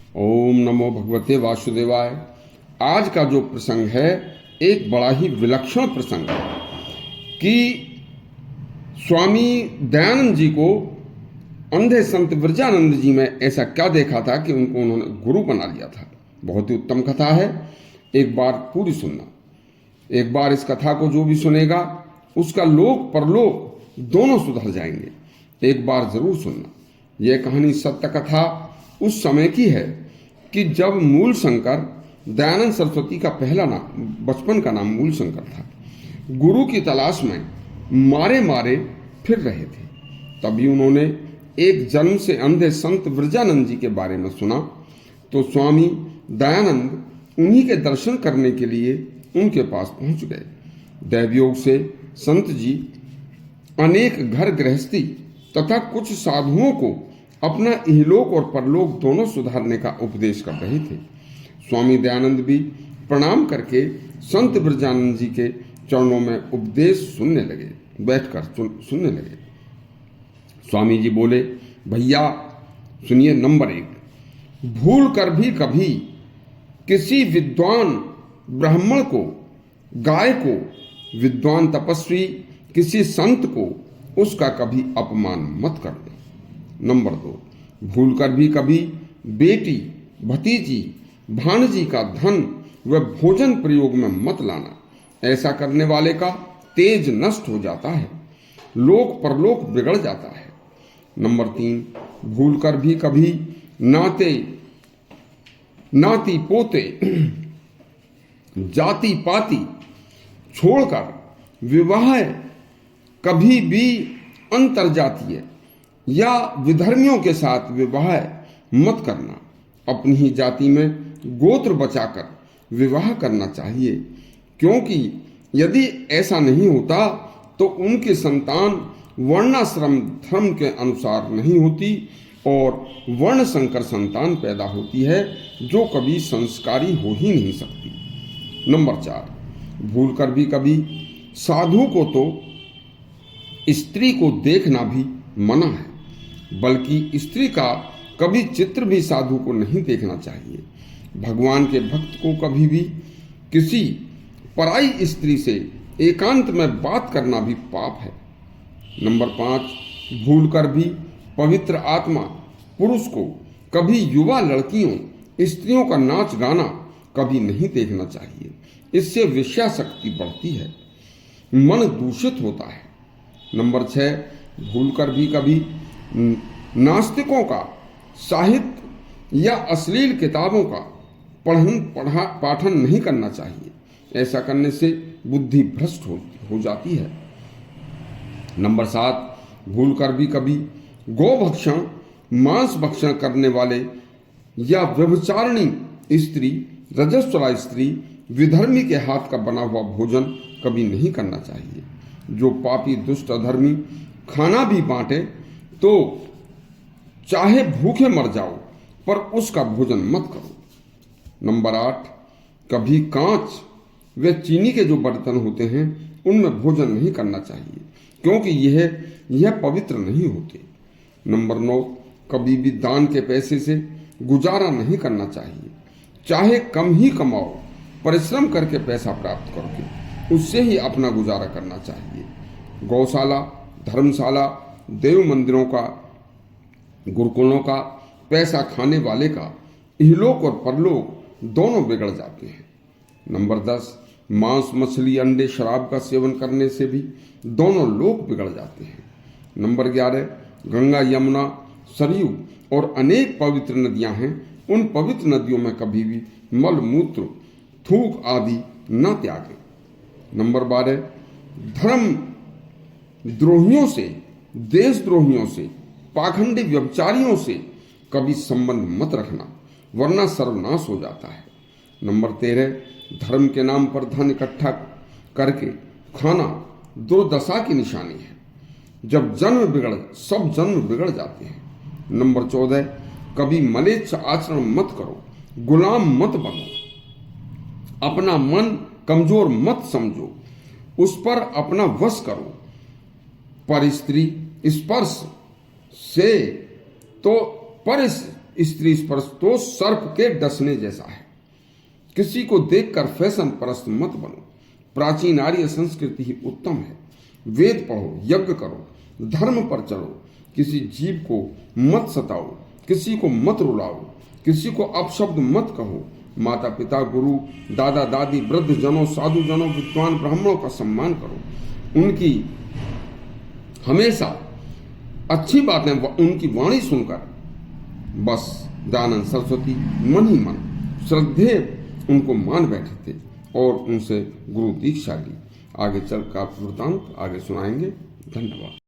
ओम नमो भगवते वासुदेवाय। आज का जो प्रसंग है एक बड़ा ही विलक्षण प्रसंग है कि स्वामी दयानंद जी को अंधे संत विरजानंद जी में ऐसा क्या देखा था कि उनको उन्होंने गुरु बना लिया था। बहुत ही उत्तम कथा है, एक बार पूरी सुनना। एक बार इस कथा को जो भी सुनेगा उसका लोक परलोक दोनों सुधर जाएंगे। एक बार जरूर सुनना। यह कहानी सत्य कथा उस समय की है कि जब मूल शंकर, दयानंद सरस्वती का पहला नाम, बचपन का नाम मूल शंकर था, गुरु की तलाश में मारे मारे फिर रहे थे। तभी उन्होंने एक जन्म से अंधे संत विरजानंद जी के बारे में सुना तो स्वामी दयानंद उन्हीं के दर्शन करने के लिए उनके पास पहुंच गए। दैवयोग से संत जी अनेक घर गृहस्थी तथा कुछ साधुओं को अपना इहलोक और परलोक दोनों सुधारने का उपदेश कर रहे थे। स्वामी दयानंद भी प्रणाम करके संत विरजानंद जी के चरणों में उपदेश सुनने लगे, बैठकर सुनने लगे। स्वामी जी बोले, भैया सुनिए, नंबर 1, भूल कर भी कभी किसी विद्वान ब्राह्मण को, गाय को, विद्वान तपस्वी किसी संत को उसका कभी अपमान मत कर दो। नंबर 2, भूल कर भी कभी बेटी, भतीजी, भाणजी का धन व भोजन प्रयोग में मत लाना। ऐसा करने वाले का तेज नष्ट हो जाता है, लोक परलोक बिगड़ जाता है। नंबर 3, भूल कर भी कभी नाती पोते, जाति पाति छोड़कर विवाह कभी भी अंतरजातीय या विधर्मियों के साथ विवाह मत करना। अपनी ही जाति में गोत्र बचाकर विवाह करना चाहिए, क्योंकि यदि ऐसा नहीं होता तो उनकी संतान वर्णाश्रम धर्म के अनुसार नहीं होती और वर्ण संकर संतान पैदा होती है जो कभी संस्कारी हो ही नहीं सकती। नंबर 4, भूल कर भी कभी साधु को तो स्त्री को देखना भी मना है, बल्कि स्त्री का कभी चित्र भी साधु को नहीं देखना चाहिए। भगवान के भक्त को कभी भी किसी पराई स्त्री से एकांत में बात करना भी पाप है। नंबर 5, भूल कर भी पवित्र आत्मा पुरुष को कभी युवा लड़कियों, स्त्रियों का नाच गाना कभी नहीं देखना चाहिए। इससे वेश्याशक्ति बढ़ती है, मन दूषित होता है। नंबर 6, भूल कर भी कभी नास्तिकों का साहित्य या अश्लील किताबों का पाठन नहीं करना चाहिए। ऐसा करने से बुद्धि भ्रष्ट हो जाती है। नंबर 7, भूल कर भी कभी गोभक्षण, मांस भक्षण करने वाले या व्यभिचारिणी स्त्री, रजस्वला स्त्री, विधर्मी के हाथ का बना हुआ भोजन कभी नहीं करना चाहिए। जो पापी दुष्ट अधर्मी खाना भी बांटे तो चाहे भूखे मर जाओ पर उसका भोजन मत करो। नंबर 8, कभी कांच व चीनी के जो बर्तन होते हैं उनमें भोजन नहीं करना चाहिए, क्योंकि यह पवित्र नहीं होते। नंबर 9, कभी भी दान के पैसे से गुजारा नहीं करना चाहिए। चाहे कम ही कमाओ, परिश्रम करके पैसा प्राप्त करके उससे ही अपना गुजारा करना चाहिए। गौशाला, धर्मशाला, देव मंदिरों का, गुरुकुलों का पैसा खाने वाले का इहलोक और परलोक दोनों बिगड़ जाते हैं। नंबर 10, मांस, मछली, अंडे, शराब का सेवन करने से भी दोनों लोक बिगड़ जाते हैं। नंबर 11, गंगा, यमुना, सरयू और अनेक पवित्र नदियां हैं, उन पवित्र नदियों में कभी भी मल मूत्र, थूक आदि न त्यागें। नंबर 12, धर्म द्रोहियों से, देशद्रोहियों से, पाखंडी व्यभिचारियों से कभी संबंध मत रखना, वरना सर्वनाश हो जाता है। नंबर 13, धर्म के नाम पर धन इकट्ठा करके खाना दुर्दशा की निशानी है। जब सब जन्म बिगड़ जाते हैं। नंबर 14, कभी मलेच्छ आचरण मत करो, गुलाम मत बनो, अपना मन कमजोर मत समझो, उस पर अपना वश करो। पर स्त्री स्पर्श से तो पर स्त्री स्पर्श तो सर्प के डसने जैसा है। किसी को देखकर फैशन परस्त मत बनो। प्राचीन आर्य संस्कृति ही उत्तम है। वेद पढ़ो, यज्ञ करो, धर्म पर चलो। किसी जीव को मत सताओ, किसी को मत रुलाओ, किसी को अपशब्द मत कहो। माता पिता, गुरु, दादा दादी, वृद्ध जनों, साधु जनों, विद्वान ब्राह्मणों का सम्मान करो। उनकी हमेशा अच्छी बातें, उनकी वाणी सुनकर बस दयानंद सरस्वती मन ही मन श्रद्धेय उनको मान बैठे थे और उनसे गुरु दीक्षा ली। आगे चल का वृतांत आगे सुनाएंगे। धन्यवाद।